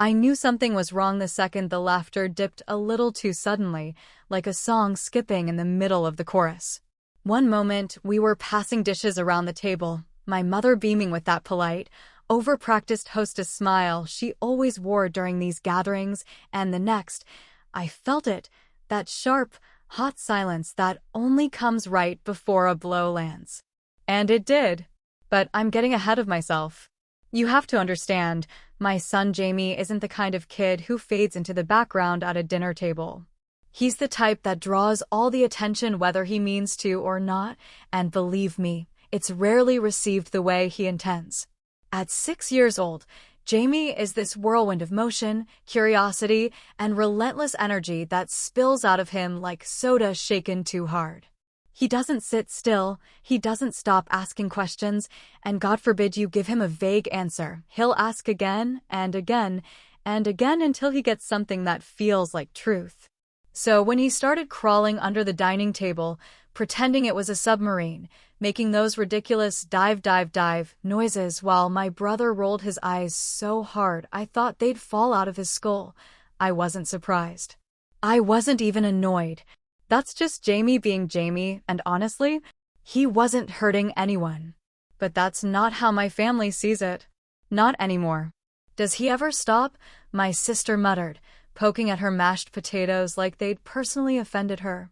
I knew something was wrong the second the laughter dipped a little too suddenly, like a song skipping in the middle of the chorus. One moment, we were passing dishes around the table, my mother beaming with that polite, over-practiced hostess smile she always wore during these gatherings, and the next, I felt it, that sharp, hot silence that only comes right before a blow lands. And it did. But I'm getting ahead of myself. You have to understand, my son Jamie isn't the kind of kid who fades into the background at a dinner table. He's the type that draws all the attention whether he means to or not, and believe me, it's rarely received the way he intends. At 6 years old, Jamie is this whirlwind of motion, curiosity, and relentless energy that spills out of him like soda shaken too hard. He doesn't sit still, he doesn't stop asking questions, and God forbid you give him a vague answer. He'll ask again and again and again until he gets something that feels like truth. So when he started crawling under the dining table, pretending it was a submarine, making those ridiculous dive noises while my brother rolled his eyes so hard I thought they'd fall out of his skull, I wasn't surprised. I wasn't even annoyed. That's just Jamie being Jamie, and honestly, he wasn't hurting anyone. But that's not how my family sees it. Not anymore. Does he ever stop? My sister muttered, poking at her mashed potatoes like they'd personally offended her.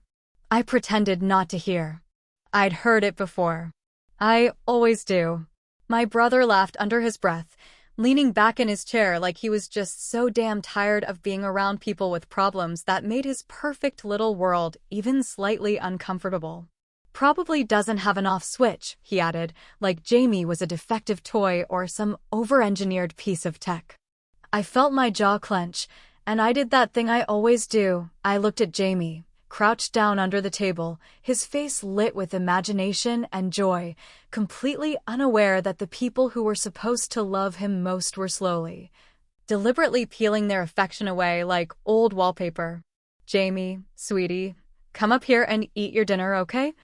I pretended not to hear. I'd heard it before. I always do. My brother laughed under his breath, leaning back in his chair like he was just so damn tired of being around people with problems that made his perfect little world even slightly uncomfortable. Probably doesn't have an off switch, he added, like Jamie was a defective toy or some over-engineered piece of tech. I felt my jaw clench, and I did that thing I always do. I looked at Jamie, crouched down under the table, his face lit with imagination and joy, completely unaware that the people who were supposed to love him most were slowly, deliberately peeling their affection away like old wallpaper. Jamie, sweetie, come up here and eat your dinner, okay?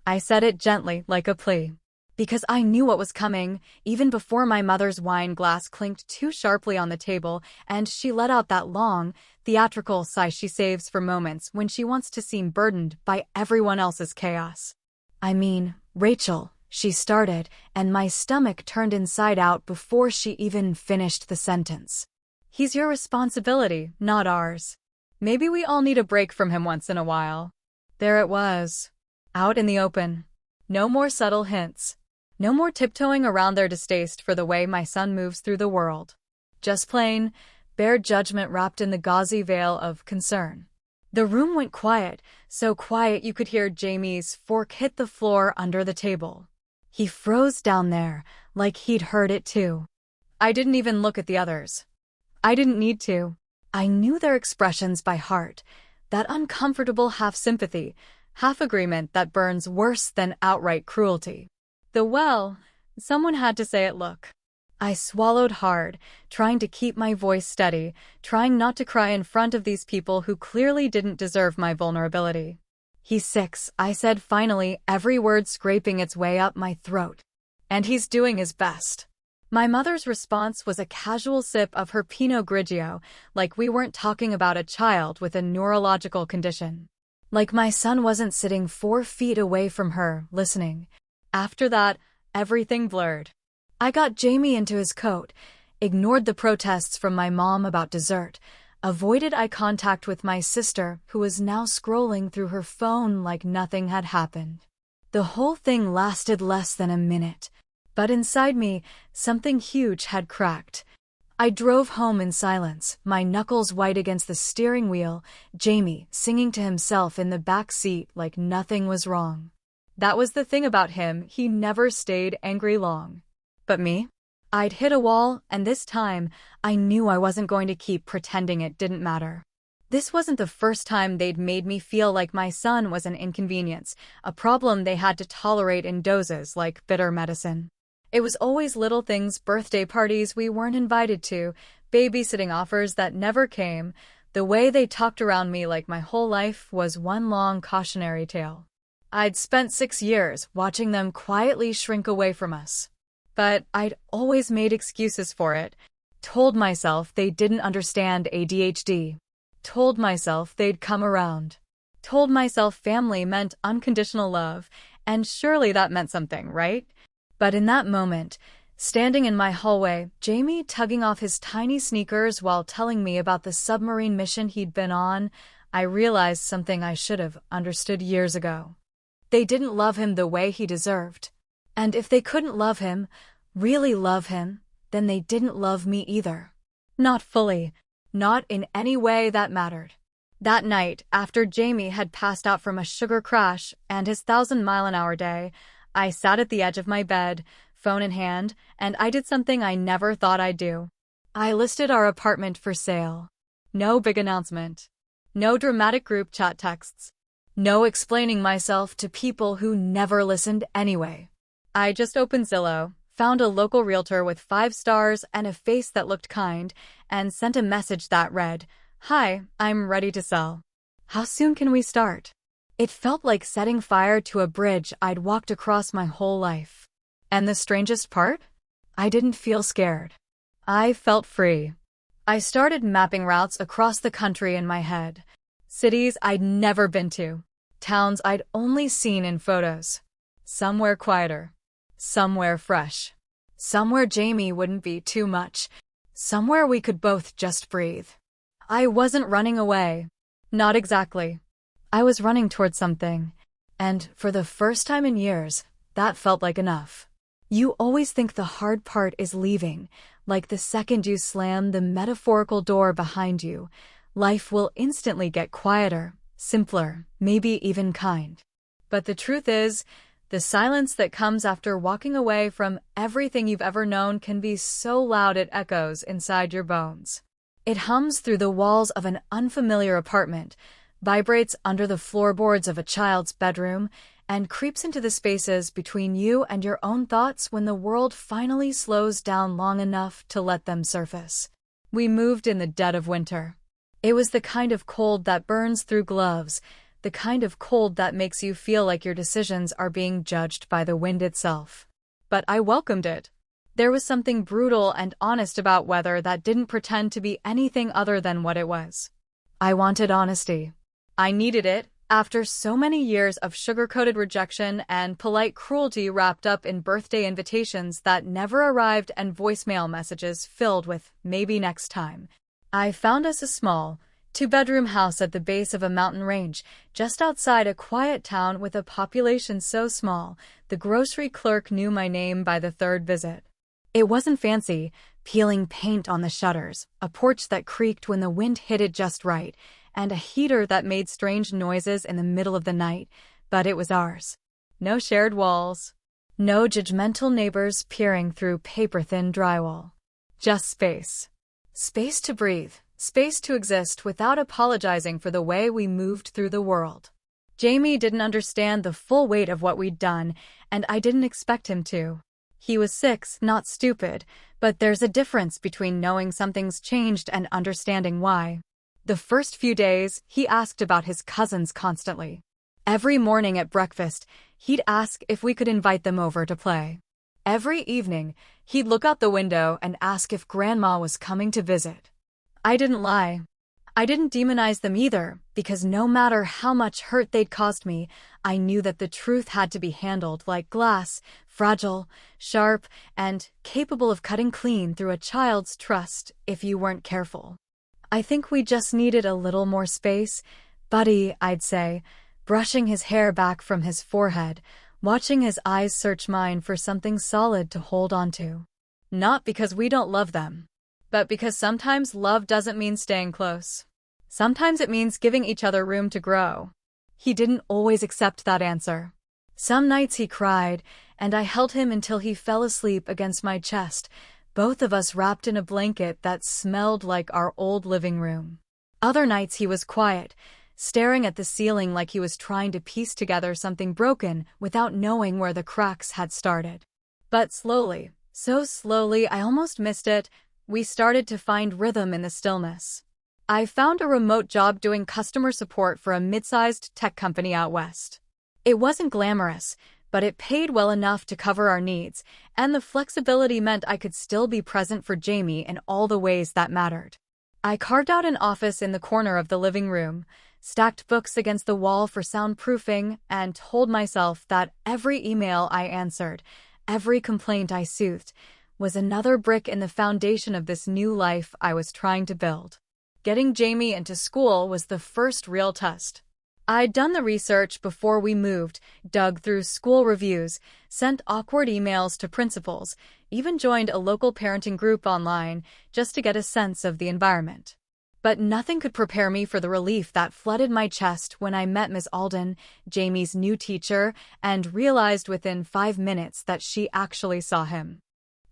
I said it gently, like a plea. Because I knew what was coming, even before my mother's wine glass clinked too sharply on the table, and she let out that long, theatrical sigh she saves for moments when she wants to seem burdened by everyone else's chaos. I mean, Rachel, she started, and my stomach turned inside out before she even finished the sentence. He's your responsibility, not ours. Maybe we all need a break from him once in a while. There it was. Out in the open. No more subtle hints. No more tiptoeing around their distaste for the way my son moves through the world. Just plain, bare judgment wrapped in the gauzy veil of concern. The room went quiet, so quiet you could hear Jamie's fork hit the floor under the table. He froze down there, like he'd heard it too. I didn't even look at the others. I didn't need to. I knew their expressions by heart, that uncomfortable half-sympathy, half-agreement that burns worse than outright cruelty. Someone had to say it. Look. I swallowed hard, trying to keep my voice steady, trying not to cry in front of these people who clearly didn't deserve my vulnerability. He's 6, I said finally, every word scraping its way up my throat. And he's doing his best. My mother's response was a casual sip of her Pinot Grigio, like we weren't talking about a child with a neurological condition. Like my son wasn't sitting 4 feet away from her, listening. After that, everything blurred. I got Jamie into his coat, ignored the protests from my mom about dessert, avoided eye contact with my sister, who was now scrolling through her phone like nothing had happened. The whole thing lasted less than a minute, but inside me, something huge had cracked. I drove home in silence, my knuckles white against the steering wheel, Jamie singing to himself in the back seat like nothing was wrong. That was the thing about him, he never stayed angry long. But me? I'd hit a wall, and this time, I knew I wasn't going to keep pretending it didn't matter. This wasn't the first time they'd made me feel like my son was an inconvenience, a problem they had to tolerate in doses like bitter medicine. It was always little things, birthday parties we weren't invited to, babysitting offers that never came, the way they talked around me like my whole life was one long cautionary tale. I'd spent 6 years watching them quietly shrink away from us. But I'd always made excuses for it. Told myself they didn't understand ADHD. Told myself they'd come around. Told myself family meant unconditional love, and surely that meant something, right? But in that moment, standing in my hallway, Jamie tugging off his tiny sneakers while telling me about the submarine mission he'd been on, I realized something I should have understood years ago. They didn't love him the way he deserved. And if they couldn't love him, really love him, then they didn't love me either. Not fully. Not in any way that mattered. That night, after Jamie had passed out from a sugar crash and his 1,000-mile-an-hour day, I sat at the edge of my bed, phone in hand, and I did something I never thought I'd do. I listed our apartment for sale. No big announcement. No dramatic group chat texts. No explaining myself to people who never listened anyway. I just opened Zillow, found a local realtor with 5 stars and a face that looked kind, and sent a message that read, "Hi, I'm ready to sell. How soon can we start?" It felt like setting fire to a bridge I'd walked across my whole life. And the strangest part? I didn't feel scared. I felt free. I started mapping routes across the country in my head. Cities I'd never been to. Towns I'd only seen in photos. Somewhere quieter. Somewhere fresh. Somewhere Jamie wouldn't be too much. Somewhere we could both just breathe. I wasn't running away. Not exactly. I was running towards something. And for the first time in years, that felt like enough. You always think the hard part is leaving, like the second you slam the metaphorical door behind you, life will instantly get quieter, simpler, maybe even kind. But the truth is, the silence that comes after walking away from everything you've ever known can be so loud it echoes inside your bones. It hums through the walls of an unfamiliar apartment, vibrates under the floorboards of a child's bedroom, and creeps into the spaces between you and your own thoughts when the world finally slows down long enough to let them surface. We moved in the dead of winter. It was the kind of cold that burns through gloves, the kind of cold that makes you feel like your decisions are being judged by the wind itself. But I welcomed it. There was something brutal and honest about weather that didn't pretend to be anything other than what it was. I wanted honesty. I needed it, after so many years of sugar-coated rejection and polite cruelty wrapped up in birthday invitations that never arrived and voicemail messages filled with "maybe next time." I found us a small, 2-bedroom house at the base of a mountain range, just outside a quiet town with a population so small, the grocery clerk knew my name by the 3rd visit. It wasn't fancy, peeling paint on the shutters, a porch that creaked when the wind hit it just right, and a heater that made strange noises in the middle of the night, but it was ours. No shared walls. No judgmental neighbors peering through paper-thin drywall. Just space. Space to breathe. Space to exist without apologizing for the way we moved through the world. Jamie didn't understand the full weight of what we'd done, and I didn't expect him to. He was 6, not stupid, but there's a difference between knowing something's changed and understanding why. The first few days, he asked about his cousins constantly. Every morning at breakfast, he'd ask if we could invite them over to play. Every evening, he'd look out the window and ask if Grandma was coming to visit. I didn't lie. I didn't demonize them either, because no matter how much hurt they'd caused me, I knew that the truth had to be handled like glass, fragile, sharp, and capable of cutting clean through a child's trust if you weren't careful. I think we just needed a little more space, buddy, I'd say, brushing his hair back from his forehead, watching his eyes search mine for something solid to hold onto. Not because we don't love them, but because sometimes love doesn't mean staying close. Sometimes it means giving each other room to grow. He didn't always accept that answer. Some nights he cried, and I held him until he fell asleep against my chest, both of us wrapped in a blanket that smelled like our old living room. Other nights he was quiet, staring at the ceiling like he was trying to piece together something broken without knowing where the cracks had started. But slowly, so slowly I almost missed it, we started to find rhythm in the stillness. I found a remote job doing customer support for a mid-sized tech company out west. It wasn't glamorous, but it paid well enough to cover our needs, and the flexibility meant I could still be present for Jamie in all the ways that mattered. I carved out an office in the corner of the living room, stacked books against the wall for soundproofing, and told myself that every email I answered, every complaint I soothed, was another brick in the foundation of this new life I was trying to build. Getting Jamie into school was the first real test. I'd done the research before we moved, dug through school reviews, sent awkward emails to principals, even joined a local parenting group online just to get a sense of the environment. But nothing could prepare me for the relief that flooded my chest when I met Ms. Alden, Jamie's new teacher, and realized within 5 minutes that she actually saw him.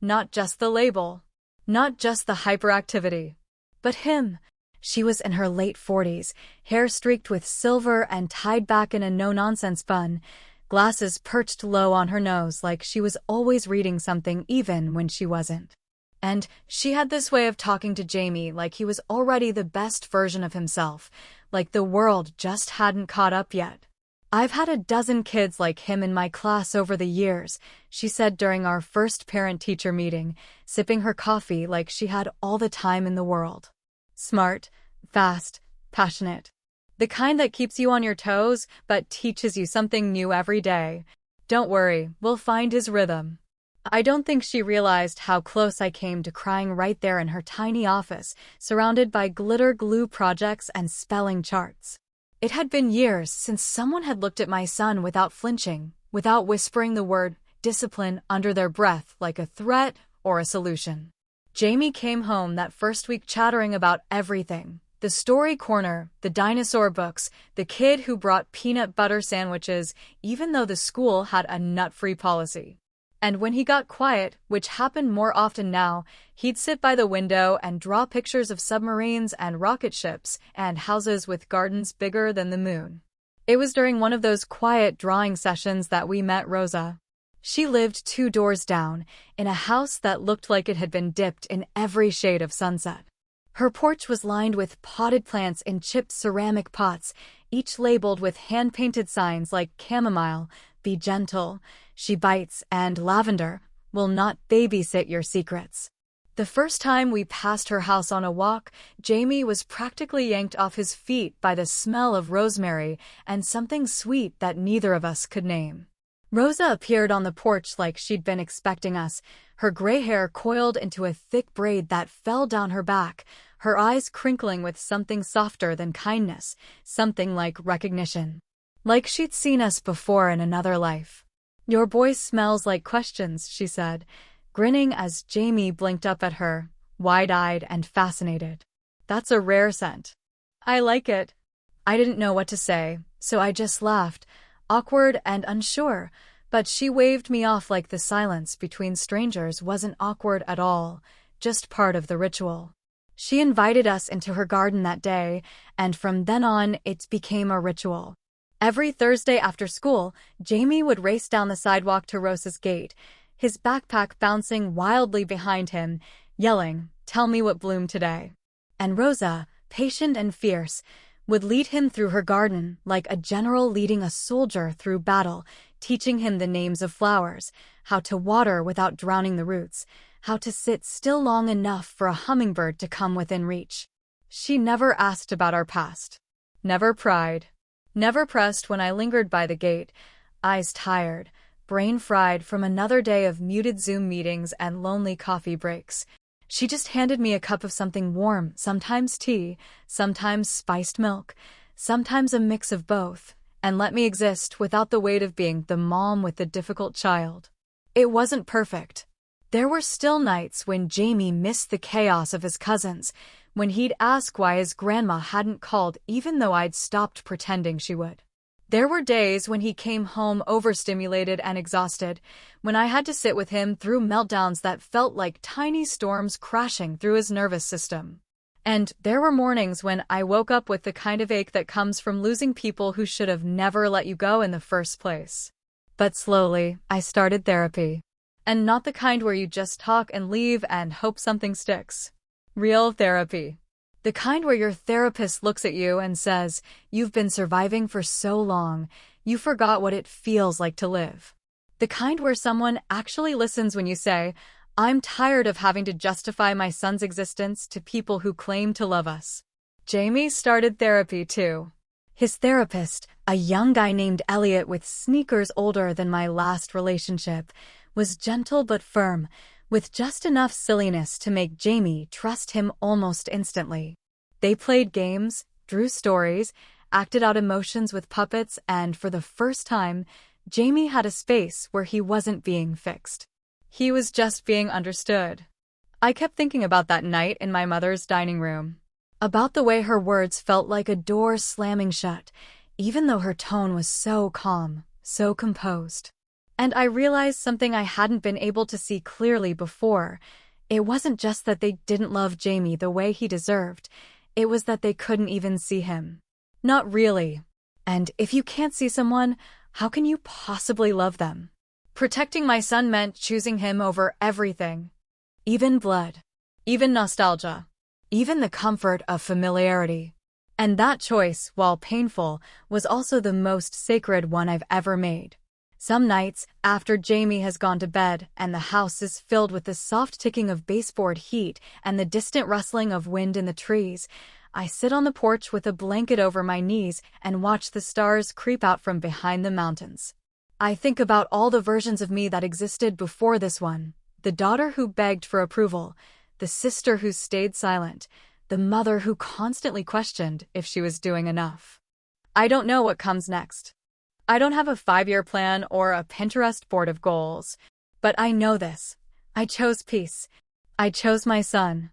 Not just the label, not just the hyperactivity, but him. She was in her late 40s, hair streaked with silver and tied back in a no-nonsense bun, glasses perched low on her nose like she was always reading something even when she wasn't. And she had this way of talking to Jamie like he was already the best version of himself, like the world just hadn't caught up yet. "I've had a dozen kids like him in my class over the years," she said during our first parent-teacher meeting, sipping her coffee like she had all the time in the world. Smart, fast, passionate. The kind that keeps you on your toes, but teaches you something new every day. Don't worry, we'll find his rhythm. I don't think she realized how close I came to crying right there in her tiny office, surrounded by glitter glue projects and spelling charts. It had been years since someone had looked at my son without flinching, without whispering the word discipline under their breath like a threat or a solution. Jamie came home that first week chattering about everything. The story corner, the dinosaur books, the kid who brought peanut butter sandwiches, even though the school had a nut-free policy. And when he got quiet, which happened more often now, he'd sit by the window and draw pictures of submarines and rocket ships and houses with gardens bigger than the moon. It was during one of those quiet drawing sessions that we met Rosa. She lived 2 doors down, in a house that looked like it had been dipped in every shade of sunset. Her porch was lined with potted plants in chipped ceramic pots, each labeled with hand-painted signs like chamomile, be gentle, she bites, and lavender, will not babysit your secrets. The first time we passed her house on a walk, Jamie was practically yanked off his feet by the smell of rosemary and something sweet that neither of us could name. Rosa appeared on the porch like she'd been expecting us, her gray hair coiled into a thick braid that fell down her back, her eyes crinkling with something softer than kindness, something like recognition. Like she'd seen us before in another life. "Your voice smells like questions," she said, grinning as Jamie blinked up at her, wide-eyed and fascinated. "That's a rare scent." "I like it." I didn't know what to say, so I just laughed, awkward and unsure, but she waved me off like the silence between strangers wasn't awkward at all, just part of the ritual. She invited us into her garden that day, and from then on it became a ritual. Every Thursday after school, Jamie would race down the sidewalk to Rosa's gate, his backpack bouncing wildly behind him, yelling, "Tell me what bloomed today." And Rosa, patient and fierce, would lead him through her garden like a general leading a soldier through battle, teaching him the names of flowers, how to water without drowning the roots, how to sit still long enough for a hummingbird to come within reach. She never asked about our past. Never pried. Never pressed when I lingered by the gate, eyes tired, brain fried from another day of muted Zoom meetings and lonely coffee breaks. She just handed me a cup of something warm, sometimes tea, sometimes spiced milk, sometimes a mix of both, and let me exist without the weight of being the mom with the difficult child. It wasn't perfect. There were still nights when Jamie missed the chaos of his cousins, when he'd ask why his grandma hadn't called even though I'd stopped pretending she would. There were days when he came home overstimulated and exhausted, when I had to sit with him through meltdowns that felt like tiny storms crashing through his nervous system. And there were mornings when I woke up with the kind of ache that comes from losing people who should have never let you go in the first place. But slowly, I started therapy. And not the kind where you just talk and leave and hope something sticks. Real therapy. The kind where your therapist looks at you and says, "You've been surviving for so long, you forgot what it feels like to live." The kind where someone actually listens when you say, "I'm tired of having to justify my son's existence to people who claim to love us." Jamie started therapy too. His therapist, a young guy named Elliot with sneakers older than my last relationship, was gentle but firm, with just enough silliness to make Jamie trust him almost instantly. They played games, drew stories, acted out emotions with puppets, and for the first time, Jamie had a space where he wasn't being fixed. He was just being understood. I kept thinking about that night in my mother's dining room. About the way her words felt like a door slamming shut, even though her tone was so calm, so composed. And I realized something I hadn't been able to see clearly before. It wasn't just that they didn't love Jamie the way he deserved, it was that they couldn't even see him. Not really. And if you can't see someone, how can you possibly love them? Protecting my son meant choosing him over everything. Even blood. Even nostalgia. Even the comfort of familiarity. And that choice, while painful, was also the most sacred one I've ever made. Some nights, after Jamie has gone to bed and the house is filled with the soft ticking of baseboard heat and the distant rustling of wind in the trees, I sit on the porch with a blanket over my knees and watch the stars creep out from behind the mountains. I think about all the versions of me that existed before this one, the daughter who begged for approval, the sister who stayed silent, the mother who constantly questioned if she was doing enough. I don't know what comes next. I don't have a 5-year plan or a Pinterest board of goals. But I know this. I chose peace. I chose my son.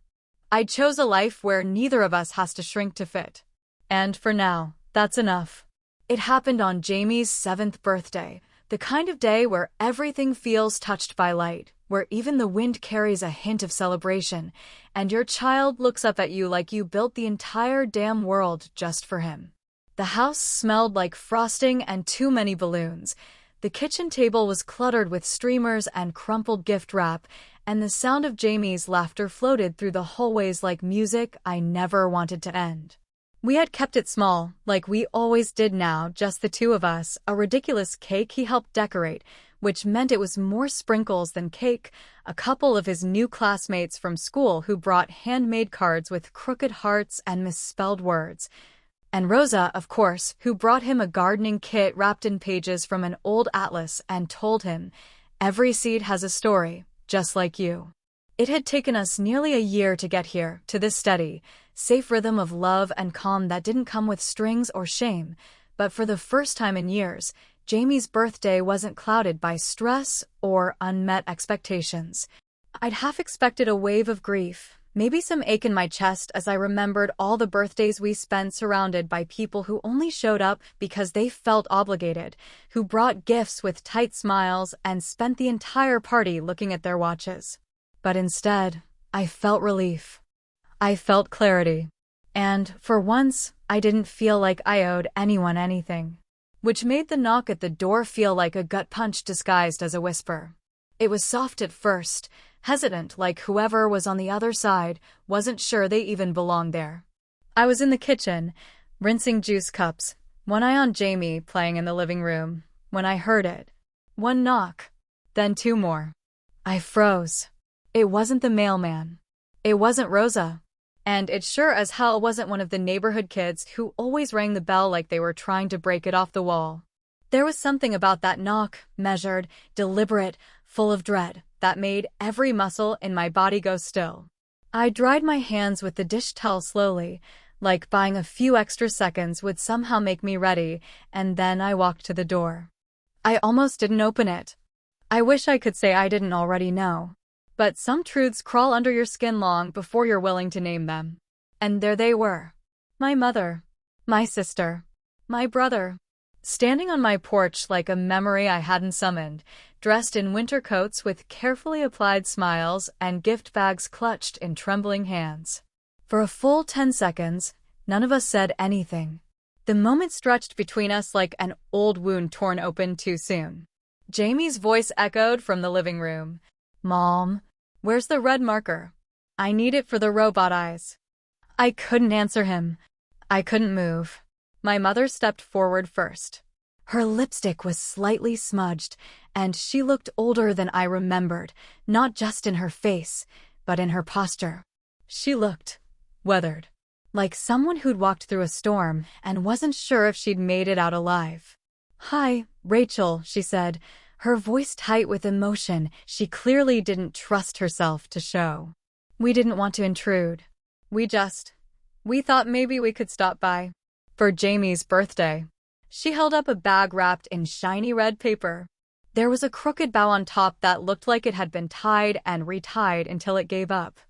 I chose a life where neither of us has to shrink to fit. And for now, that's enough. It happened on Jamie's 7th birthday, the kind of day where everything feels touched by light, where even the wind carries a hint of celebration, and your child looks up at you like you built the entire damn world just for him. The house smelled like frosting and too many balloons. The kitchen table was cluttered with streamers and crumpled gift wrap, and the sound of Jamie's laughter floated through the hallways like music I never wanted to end. We had kept it small, like we always did now, just the two of us, a ridiculous cake he helped decorate, which meant it was more sprinkles than cake, a couple of his new classmates from school who brought handmade cards with crooked hearts and misspelled words, and Rosa, of course, who brought him a gardening kit wrapped in pages from an old atlas and told him, "Every seed has a story, just like you." It had taken us nearly a year to get here, to this steady, safe rhythm of love and calm that didn't come with strings or shame, but for the first time in years, Jamie's birthday wasn't clouded by stress or unmet expectations. I'd half expected a wave of grief, maybe some ache in my chest as I remembered all the birthdays we spent surrounded by people who only showed up because they felt obligated, who brought gifts with tight smiles and spent the entire party looking at their watches. But instead, I felt relief. I felt clarity. And, for once, I didn't feel like I owed anyone anything. Which made the knock at the door feel like a gut punch disguised as a whisper. It was soft at first, hesitant, like whoever was on the other side wasn't sure they even belonged there. I was in the kitchen, rinsing juice cups, one eye on Jamie playing in the living room, when I heard it. One knock, then two more. I froze. It wasn't the mailman. It wasn't Rosa. And it sure as hell wasn't one of the neighborhood kids who always rang the bell like they were trying to break it off the wall. There was something about that knock, measured, deliberate, full of dread, that made every muscle in my body go still. I dried my hands with the dish towel slowly, like buying a few extra seconds would somehow make me ready, and then I walked to the door. I almost didn't open it. I wish I could say I didn't already know. But some truths crawl under your skin long before you're willing to name them. And there they were. My mother. My sister. My brother. Standing on my porch like a memory I hadn't summoned, dressed in winter coats with carefully applied smiles and gift bags clutched in trembling hands. For a full 10 seconds, none of us said anything. The moment stretched between us like an old wound torn open too soon. Jamie's voice echoed from the living room. "Mom, where's the red marker? I need it for the robot eyes." I couldn't answer him. I couldn't move. My mother stepped forward first. Her lipstick was slightly smudged, and she looked older than I remembered, not just in her face, but in her posture. She looked weathered, like someone who'd walked through a storm and wasn't sure if she'd made it out alive. "Hi, Rachel," she said, her voice tight with emotion she clearly didn't trust herself to show. "We didn't want to intrude. We thought maybe we could stop by for Jamie's birthday." She held up a bag wrapped in shiny red paper. There was a crooked bow on top that looked like it had been tied and retied until it gave up.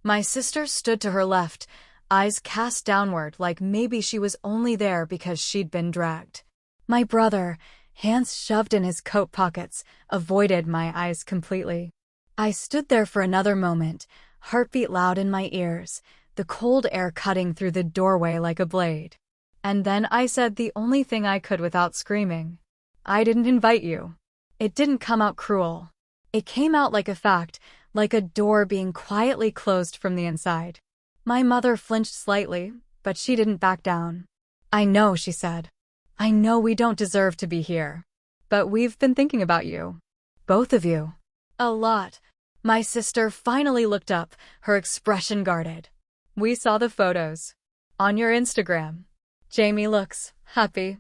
My sister stood to her left, eyes cast downward like maybe she was only there because she'd been dragged. My brother, hands shoved in his coat pockets, avoided my eyes completely. I stood there for another moment, heartbeat loud in my ears, the cold air cutting through the doorway like a blade. And then I said the only thing I could without screaming. "I didn't invite you." It didn't come out cruel. It came out like a fact, like a door being quietly closed from the inside. My mother flinched slightly, but she didn't back down. "I know," she said. "I know we don't deserve to be here. But we've been thinking about you. Both of you. A lot." My sister finally looked up, her expression guarded. "We saw the photos. On your Instagram. Jamie looks happy."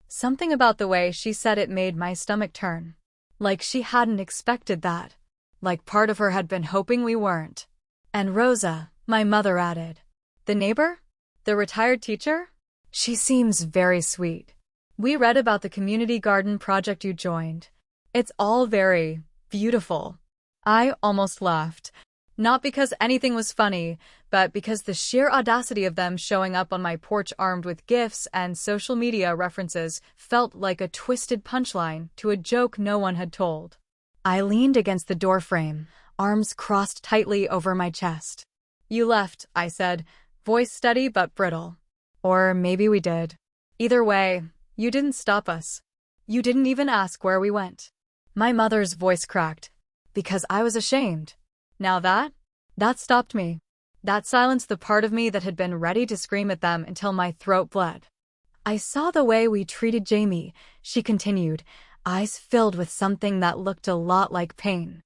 Something about the way she said it made my stomach turn. Like she hadn't expected that. Like part of her had been hoping we weren't. "And Rosa," my mother added. "The neighbor? The retired teacher? She seems very sweet. We read about the community garden project you joined. It's all very beautiful." I almost laughed. Not because anything was funny, but because the sheer audacity of them showing up on my porch armed with gifts and social media references felt like a twisted punchline to a joke no one had told. I leaned against the doorframe, arms crossed tightly over my chest. "You left," I said, voice steady but brittle. "Or maybe we did. Either way, you didn't stop us. You didn't even ask where we went." My mother's voice cracked. "Because I was ashamed." Now that stopped me. That silenced the part of me that had been ready to scream at them until my throat bled. "I saw the way we treated Jamie," she continued, eyes filled with something that looked a lot like pain.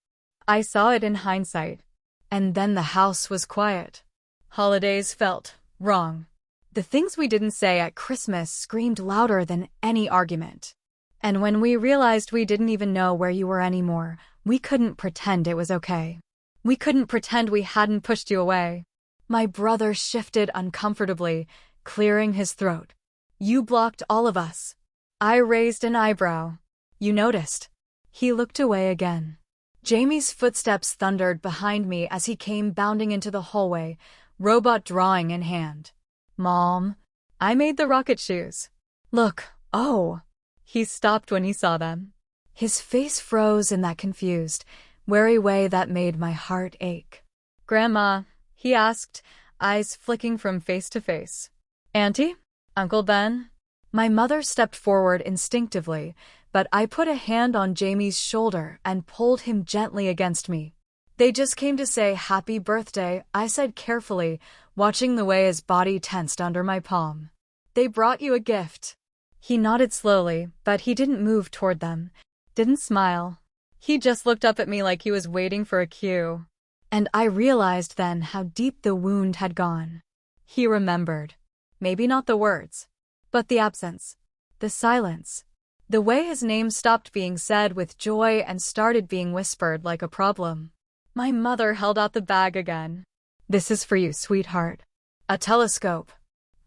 "I saw it in hindsight. And then the house was quiet. Holidays felt wrong. The things we didn't say at Christmas screamed louder than any argument. And when we realized we didn't even know where you were anymore, we couldn't pretend it was okay. We couldn't pretend we hadn't pushed you away." My brother shifted uncomfortably, clearing his throat. "You blocked all of us." I raised an eyebrow. "You noticed." He looked away again. Jamie's footsteps thundered behind me as he came bounding into the hallway, robot drawing in hand. "Mom, I made the rocket shoes. Look, oh." He stopped when he saw them. His face froze in that confused, wary way that made my heart ache. "Grandma," he asked, eyes flicking from face to face. "Auntie? Uncle Ben?" My mother stepped forward instinctively, but I put a hand on Jamie's shoulder and pulled him gently against me. "They just came to say happy birthday," I said carefully, watching the way his body tensed under my palm. "They brought you a gift." He nodded slowly, but he didn't move toward them, didn't smile. He just looked up at me like he was waiting for a cue. And I realized then how deep the wound had gone. He remembered. Maybe not the words, but the absence, the silence, the way his name stopped being said with joy and started being whispered like a problem. My mother held out the bag again. "This is for you, sweetheart." A telescope.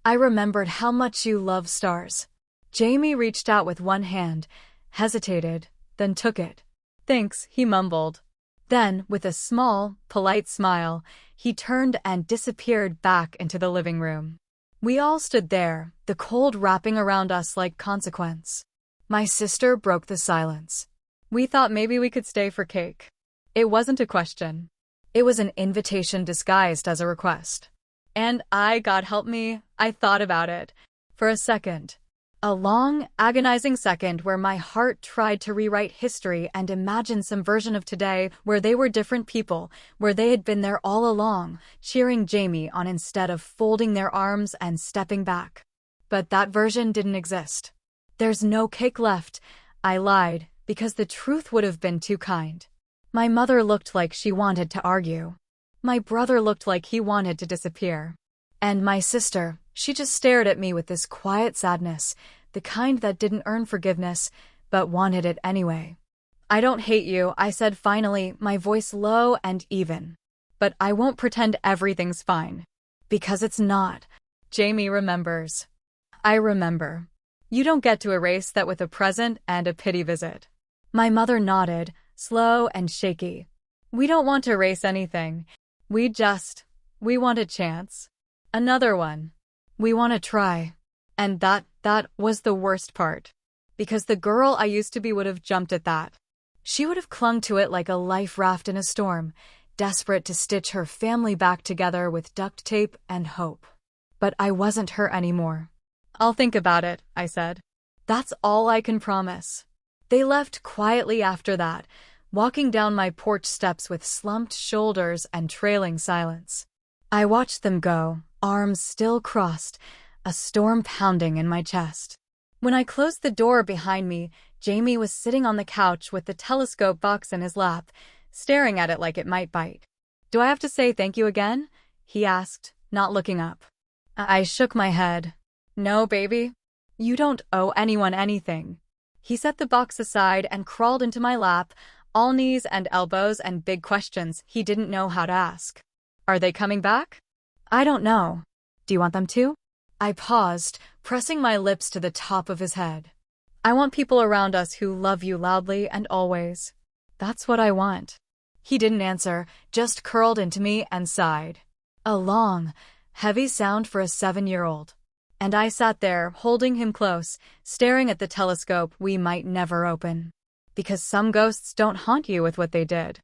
I remembered how much you love stars. Jamie reached out with one hand, hesitated, then took it. "Thanks," he mumbled. Then, with a small, polite smile, he turned and disappeared back into the living room. We all stood there, the cold wrapping around us like consequence. My sister broke the silence. "We thought maybe we could stay for cake." It wasn't a question. It was an invitation disguised as a request. And God help me, I thought about it. For a second. A long, agonizing second where my heart tried to rewrite history and imagine some version of today where they were different people, where they had been there all along, cheering Jamie on instead of folding their arms and stepping back. But that version didn't exist. There's no cake left. I lied, because the truth would have been too kind. My mother looked like she wanted to argue. My brother looked like he wanted to disappear. And my sister, she just stared at me with this quiet sadness, the kind that didn't earn forgiveness, but wanted it anyway. I don't hate you, I said finally, my voice low and even. But I won't pretend everything's fine. Because it's not. Jamie remembers. I remember. You don't get to erase that with a present and a pity visit. My mother nodded, slow and shaky. We don't want to erase anything. We want a chance. Another one. We want to try. And that was the worst part. Because the girl I used to be would have jumped at that. She would have clung to it like a life raft in a storm, desperate to stitch her family back together with duct tape and hope. But I wasn't her anymore. I'll think about it, I said. That's all I can promise. They left quietly after that, walking down my porch steps with slumped shoulders and trailing silence. I watched them go, arms still crossed, a storm pounding in my chest. When I closed the door behind me, Jamie was sitting on the couch with the telescope box in his lap, staring at it like it might bite. Do I have to say thank you again? He asked, not looking up. I shook my head. No, baby. You don't owe anyone anything. He set the box aside and crawled into my lap, all knees and elbows and big questions he didn't know how to ask. Are they coming back? I don't know. Do you want them to? I paused, pressing my lips to the top of his head. I want people around us who love you loudly and always. That's what I want. He didn't answer, just curled into me and sighed. A long, heavy sound for a 7-year-old. And I sat there, holding him close, staring at the telescope we might never open. Because some ghosts don't haunt you with what they did.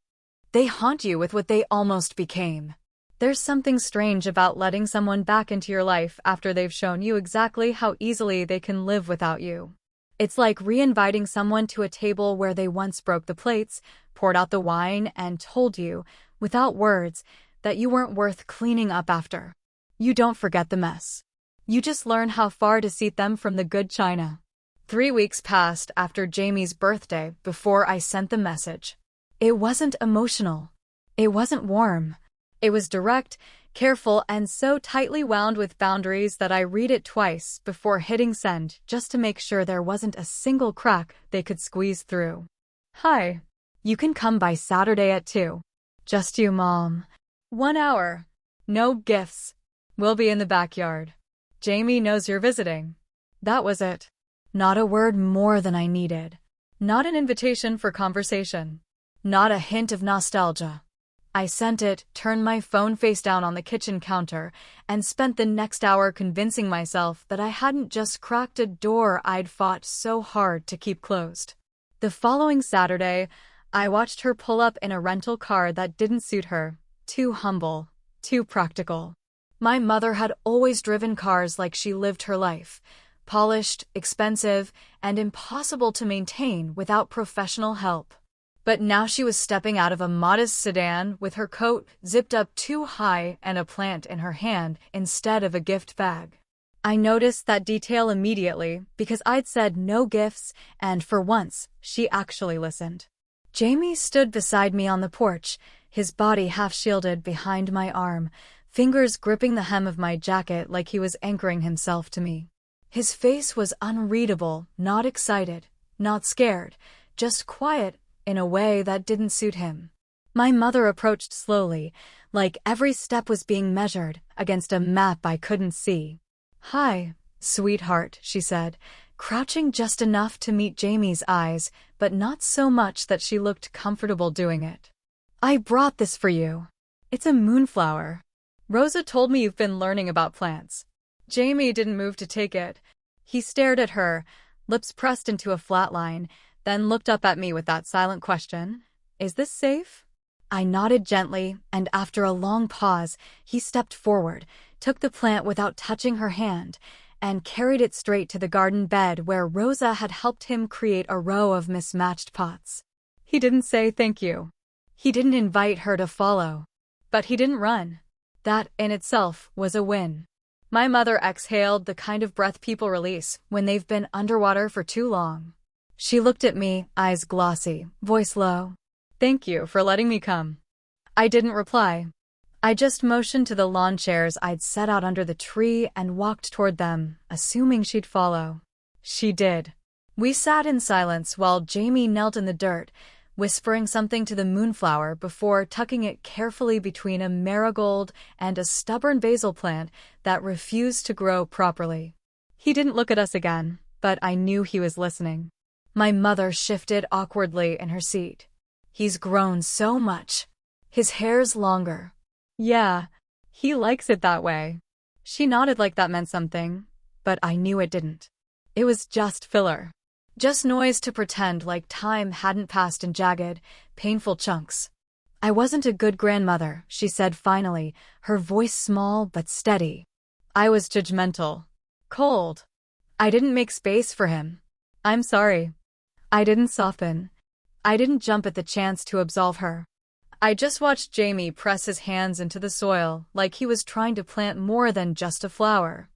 They haunt you with what they almost became. There's something strange about letting someone back into your life after they've shown you exactly how easily they can live without you. It's like re-inviting someone to a table where they once broke the plates, poured out the wine, and told you, without words, that you weren't worth cleaning up after. You don't forget the mess. You just learn how far to seat them from the good china. 3 weeks passed after Jamie's birthday before I sent the message. It wasn't emotional. It wasn't warm. It was direct, careful, and so tightly wound with boundaries that I read it twice before hitting send just to make sure there wasn't a single crack they could squeeze through. Hi. You can come by Saturday at 2. Just you, Mom. 1 hour. No gifts. We'll be in the backyard. Jamie knows you're visiting. That was it. Not a word more than I needed. Not an invitation for conversation. Not a hint of nostalgia. I sent it, turned my phone face down on the kitchen counter, and spent the next hour convincing myself that I hadn't just cracked a door I'd fought so hard to keep closed. The following Saturday, I watched her pull up in a rental car that didn't suit her. Too humble, too practical. My mother had always driven cars like she lived her life. Polished, expensive, and impossible to maintain without professional help. But now she was stepping out of a modest sedan with her coat zipped up too high and a plant in her hand instead of a gift bag. I noticed that detail immediately because I'd said no gifts, and for once, she actually listened. Jamie stood beside me on the porch, his body half shielded behind my arm, fingers gripping the hem of my jacket like he was anchoring himself to me. His face was unreadable, not excited, not scared, just quiet in a way that didn't suit him. My mother approached slowly, like every step was being measured against a map I couldn't see. Hi, sweetheart, she said, crouching just enough to meet Jamie's eyes, but not so much that she looked comfortable doing it. I brought this for you. It's a moonflower. Rosa told me you've been learning about plants. Jamie didn't move to take it. He stared at her, lips pressed into a flat line, then looked up at me with that silent question. Is this safe? I nodded gently, and after a long pause, he stepped forward, took the plant without touching her hand, and carried it straight to the garden bed where Rosa had helped him create a row of mismatched pots. He didn't say thank you. He didn't invite her to follow. But he didn't run. That, in itself, was a win. My mother exhaled the kind of breath people release when they've been underwater for too long. She looked at me, eyes glossy, voice low. "Thank you for letting me come." I didn't reply. I just motioned to the lawn chairs I'd set out under the tree and walked toward them, assuming she'd follow. She did. We sat in silence while Jamie knelt in the dirt, whispering something to the moonflower before tucking it carefully between a marigold and a stubborn basil plant that refused to grow properly. He didn't look at us again, but I knew he was listening. My mother shifted awkwardly in her seat. "He's grown so much. His hair's longer." "Yeah, he likes it that way." She nodded like that meant something, but I knew it didn't. It was just filler. Just noise to pretend like time hadn't passed in jagged, painful chunks. "I wasn't a good grandmother," she said finally, her voice small but steady. I was judgmental. Cold. I didn't make space for him. "I'm sorry." I didn't soften. I didn't jump at the chance to absolve her. I just watched Jamie press his hands into the soil like he was trying to plant more than just a flower.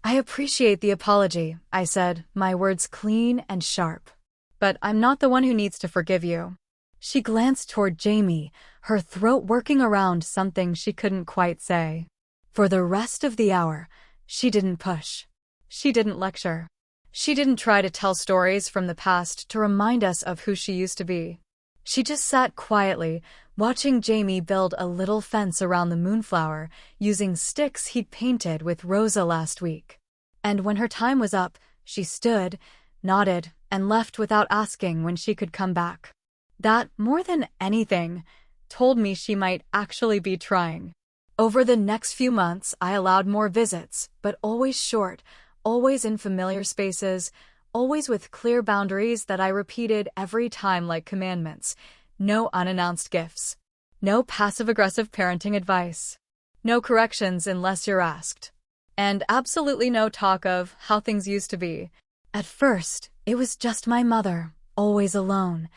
"I appreciate the apology," I said, my words clean and sharp. "But I'm not the one who needs to forgive you." She glanced toward Jamie, her throat working around something she couldn't quite say. For the rest of the hour, she didn't push. She didn't lecture. She didn't try to tell stories from the past to remind us of who she used to be. She just sat quietly, watching Jamie build a little fence around the moonflower using sticks he'd painted with Rosa last week. And when her time was up, she stood, nodded, and left without asking when she could come back. That, more than anything, told me she might actually be trying. Over the next few months, I allowed more visits, but always short, always in familiar spaces, always with clear boundaries that I repeated every time like commandments. No unannounced gifts. No passive-aggressive parenting advice. No corrections unless you're asked. And absolutely no talk of how things used to be. At first, it was just my mother, always alone,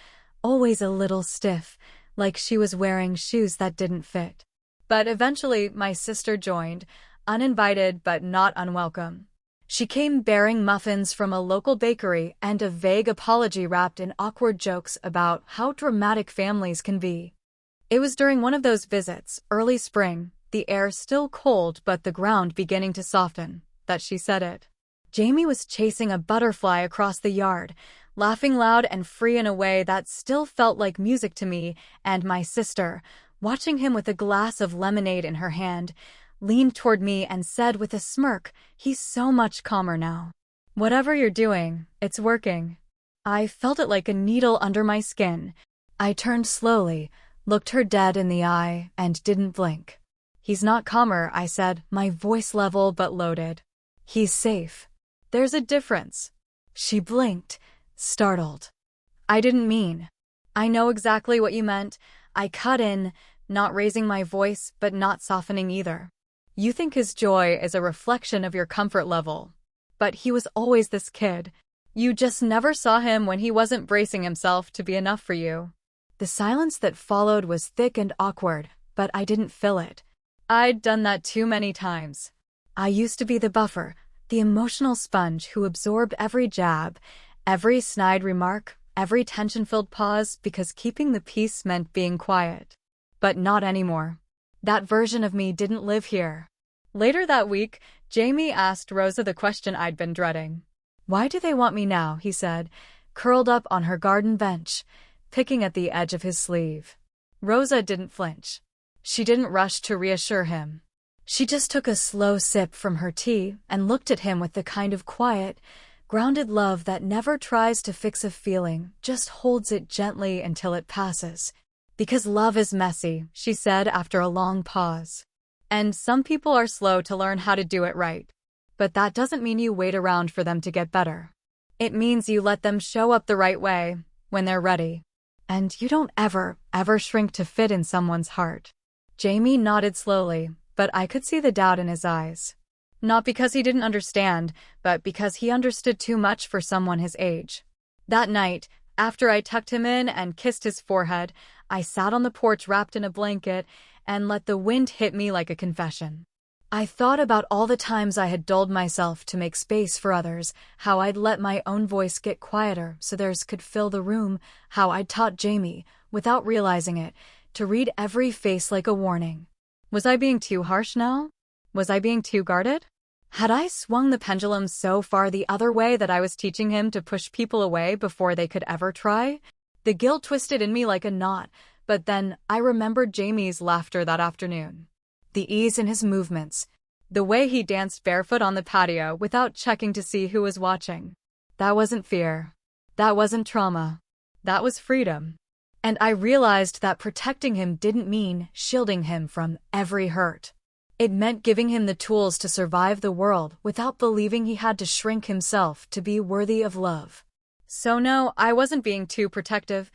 always a little stiff, like she was wearing shoes that didn't fit. But eventually, my sister joined, uninvited but not unwelcome. She came bearing muffins from a local bakery and a vague apology wrapped in awkward jokes about how dramatic families can be. It was during one of those visits, early spring, the air still cold but the ground beginning to soften, that she said it. Jamie was chasing a butterfly across the yard, laughing loud and free in a way that still felt like music to me and my sister, watching him with a glass of lemonade in her hand, leaned toward me and said with a smirk, "He's so much calmer now. Whatever you're doing, it's working." I felt it like a needle under my skin. I turned slowly, looked her dead in the eye, and didn't blink. "He's not calmer," I said, my voice level but loaded. "He's safe. There's a difference." She blinked, startled. "I didn't mean." "I know exactly what you meant." I cut in, not raising my voice but not softening either. "You think his joy is a reflection of your comfort level. But he was always this kid. You just never saw him when he wasn't bracing himself to be enough for you." The silence that followed was thick and awkward, but I didn't fill it. I'd done that too many times. I used to be the buffer, the emotional sponge who absorbed every jab, every snide remark, every tension-filled pause because keeping the peace meant being quiet. But not anymore. That version of me didn't live here. Later that week, Jamie asked Rosa the question I'd been dreading. "Why do they want me now?" he said, curled up on her garden bench, picking at the edge of his sleeve. Rosa didn't flinch. She didn't rush to reassure him. She just took a slow sip from her tea and looked at him with the kind of quiet, grounded love that never tries to fix a feeling, just holds it gently until it passes. "Because love is messy," she said after a long pause. "And some people are slow to learn how to do it right. But that doesn't mean you wait around for them to get better. It means you let them show up the right way, when they're ready. And you don't ever shrink to fit in someone's heart." Jamie nodded slowly, but I could see the doubt in his eyes. Not because he didn't understand, but because he understood too much for someone his age. That night, after I tucked him in and kissed his forehead, I sat on the porch wrapped in a blanket and let the wind hit me like a confession. I thought about all the times I had dulled myself to make space for others, how I'd let my own voice get quieter so theirs could fill the room, how I'd taught Jamie, without realizing it, to read every face like a warning. Was I being too harsh now? Was I being too guarded? Had I swung the pendulum so far the other way that I was teaching him to push people away before they could ever try? The guilt twisted in me like a knot, but then I remembered Jamie's laughter that afternoon. The ease in his movements, the way he danced barefoot on the patio without checking to see who was watching. That wasn't fear. That wasn't trauma. That was freedom. And I realized that protecting him didn't mean shielding him from every hurt. It meant giving him the tools to survive the world without believing he had to shrink himself to be worthy of love. So no, I wasn't being too protective.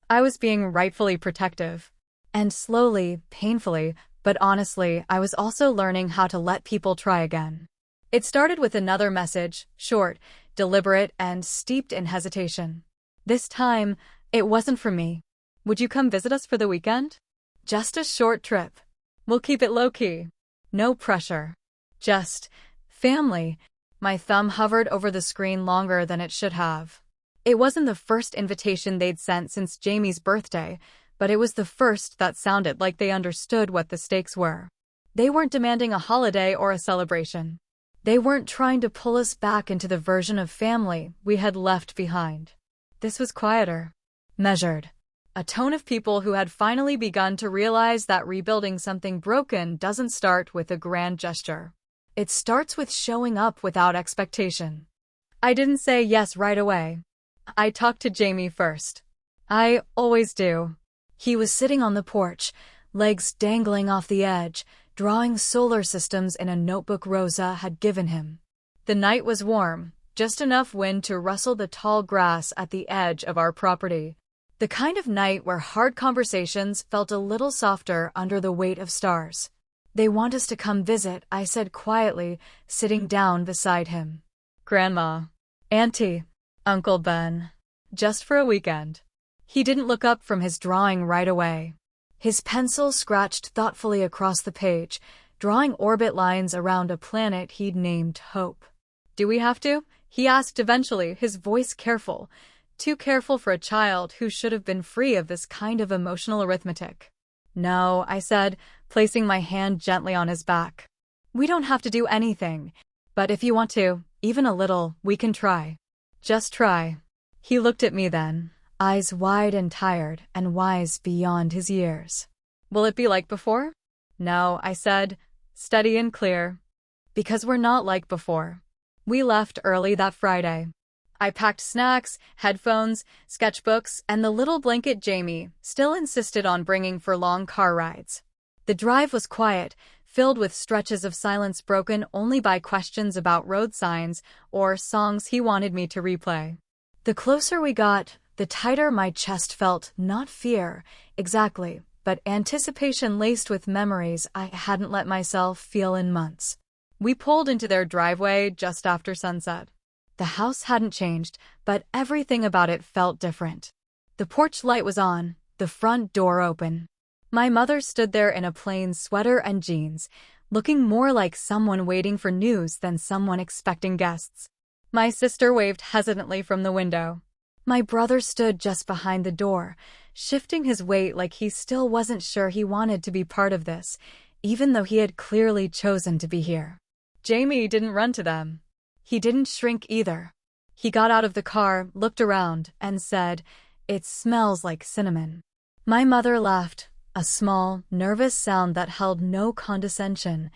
I was being rightfully protective. And slowly, painfully, but honestly, I was also learning how to let people try again. It started with another message, short, deliberate, and steeped in hesitation. This time, it wasn't for me. Would you come visit us for the weekend? Just a short trip. We'll keep it low-key. No pressure. Just family. My thumb hovered over the screen longer than it should have. It wasn't the first invitation they'd sent since Jamie's birthday, but it was the first that sounded like they understood what the stakes were. They weren't demanding a holiday or a celebration. They weren't trying to pull us back into the version of family we had left behind. This was quieter, measured. A tone of people who had finally begun to realize that rebuilding something broken doesn't start with a grand gesture. It starts with showing up without expectation. I didn't say yes right away. I talked to Jamie first. I always do. He was sitting on the porch, legs dangling off the edge, drawing solar systems in a notebook Rosa had given him. The night was warm, just enough wind to rustle the tall grass at the edge of our property. The kind of night where hard conversations felt a little softer under the weight of stars. They want us to come visit, I said quietly, sitting down beside him. Grandma, Auntie, Uncle Ben. Just for a weekend. He didn't look up from his drawing right away. His pencil scratched thoughtfully across the page, drawing orbit lines around a planet he'd named Hope. Do we have to? He asked eventually, his voice careful. Too careful for a child who should have been free of this kind of emotional arithmetic. No, I said, placing my hand gently on his back. We don't have to do anything. But if you want to, even a little, we can try. Just try. He looked at me then, eyes wide and tired and wise beyond his years. Will it be like before? No, I said, steady and clear. Because we're not like before. We left early that Friday. I packed snacks, headphones, sketchbooks, and the little blanket Jamie still insisted on bringing for long car rides. The drive was quiet, filled with stretches of silence broken only by questions about road signs or songs he wanted me to replay. The closer we got, the tighter my chest felt, not fear, exactly, but anticipation laced with memories I hadn't let myself feel in months. We pulled into their driveway just after sunset. The house hadn't changed, but everything about it felt different. The porch light was on, the front door open. My mother stood there in a plain sweater and jeans, looking more like someone waiting for news than someone expecting guests. My sister waved hesitantly from the window. My brother stood just behind the door, shifting his weight like he still wasn't sure he wanted to be part of this, even though he had clearly chosen to be here. Jamie didn't run to them. He didn't shrink either. He got out of the car, looked around, and said, "It smells like cinnamon." My mother laughed, a small, nervous sound that held no condescension,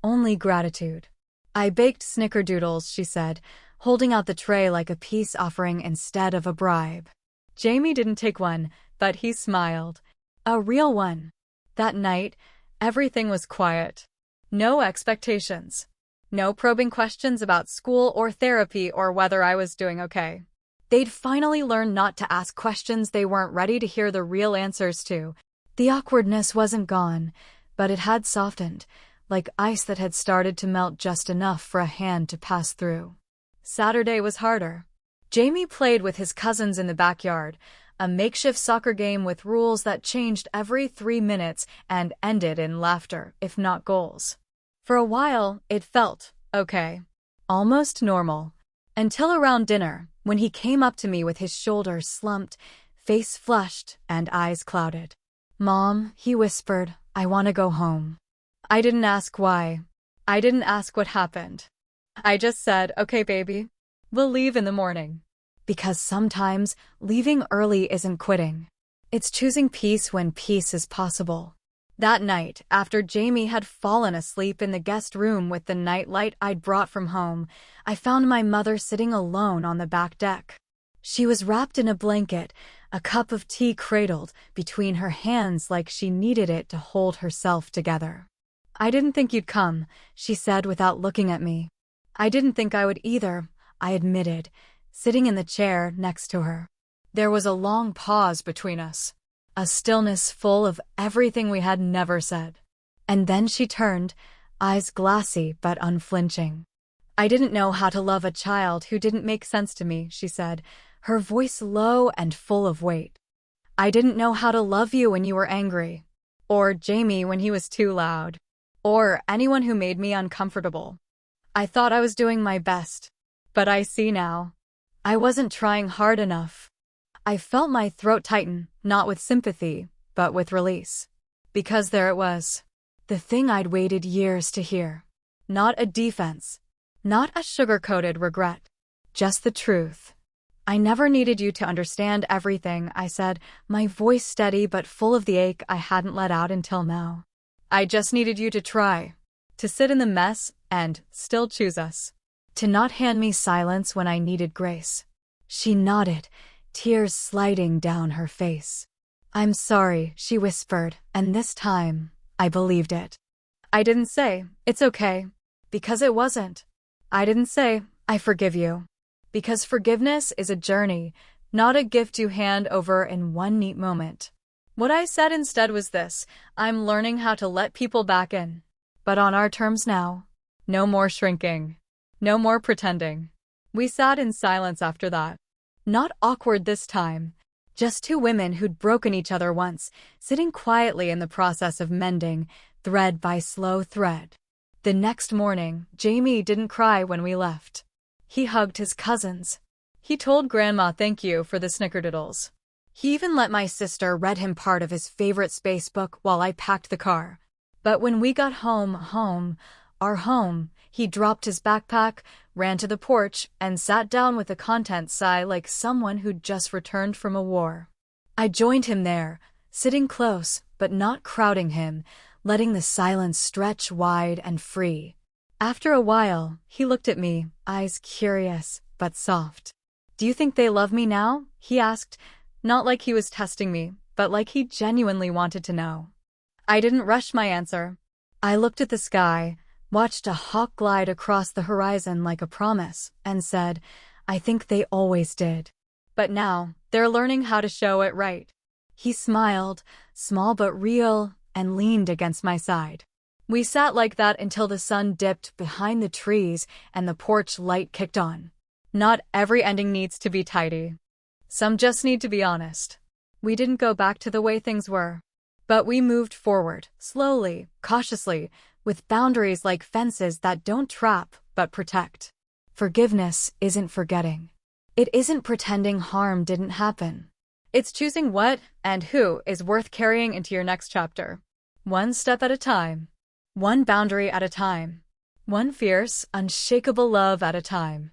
only gratitude. "I baked snickerdoodles," she said, holding out the tray like a peace offering instead of a bribe. Jamie didn't take one, but he smiled. A real one. That night, everything was quiet. No expectations. No probing questions about school or therapy or whether I was doing okay. They'd finally learned not to ask questions they weren't ready to hear the real answers to. The awkwardness wasn't gone, but it had softened, like ice that had started to melt just enough for a hand to pass through. Saturday was harder. Jamie played with his cousins in the backyard, a makeshift soccer game with rules that changed every 3 minutes and ended in laughter, if not goals. For a while, it felt okay. Almost normal. Until around dinner, when he came up to me with his shoulders slumped, face flushed, and eyes clouded. "Mom," he whispered, "I want to go home." I didn't ask why. I didn't ask what happened. I just said, "Okay, baby. We'll leave in the morning." Because sometimes leaving early isn't quitting. It's choosing peace when peace is possible. That night, after Jamie had fallen asleep in the guest room with the nightlight I'd brought from home, I found my mother sitting alone on the back deck. She was wrapped in a blanket, a cup of tea cradled between her hands like she needed it to hold herself together. "I didn't think you'd come," she said without looking at me. "I didn't think I would either," I admitted, sitting in the chair next to her. There was a long pause between us, a stillness full of everything we had never said. And then she turned, eyes glassy but unflinching. "I didn't know how to love a child who didn't make sense to me," she said, her voice low and full of weight. "I didn't know how to love you when you were angry, or Jamie when he was too loud, or anyone who made me uncomfortable. I thought I was doing my best, but I see now. I wasn't trying hard enough." I felt my throat tighten, not with sympathy, but with release. Because there it was. The thing I'd waited years to hear. Not a defense. Not a sugar-coated regret. Just the truth. "I never needed you to understand everything," I said, my voice steady but full of the ache I hadn't let out until now. "I just needed you to try. To sit in the mess and still choose us. To not hand me silence when I needed grace." She nodded, tears sliding down her face. "I'm sorry," she whispered, and this time, I believed it. I didn't say, "It's okay," because it wasn't. I didn't say, "I forgive you," because forgiveness is a journey, not a gift you hand over in one neat moment. What I said instead was this: "I'm learning how to let people back in. But on our terms now. No more shrinking. No more pretending." We sat in silence after that. Not awkward this time. Just two women who'd broken each other once, sitting quietly in the process of mending, thread by slow thread. The next morning, Jamie didn't cry when we left. He hugged his cousins. He told Grandma thank you for the snickerdoodles. He even let my sister read him part of his favorite space book while I packed the car. But when we got our home, he dropped his backpack, ran to the porch, and sat down with a content sigh like someone who'd just returned from a war. I joined him there, sitting close, but not crowding him, letting the silence stretch wide and free. After a while, he looked at me, eyes curious, but soft. "Do you think they love me now?" he asked, not like he was testing me, but like he genuinely wanted to know. I didn't rush my answer. I looked at the sky, watched a hawk glide across the horizon like a promise, and said, "I think they always did. But now, they're learning how to show it right." He smiled, small but real, and leaned against my side. We sat like that until the sun dipped behind the trees and the porch light kicked on. Not every ending needs to be tidy. Some just need to be honest. We didn't go back to the way things were. But we moved forward, slowly, cautiously, with boundaries like fences that don't trap, but protect. Forgiveness isn't forgetting. It isn't pretending harm didn't happen. It's choosing what and who is worth carrying into your next chapter. One step at a time. One boundary at a time. One fierce, unshakable love at a time.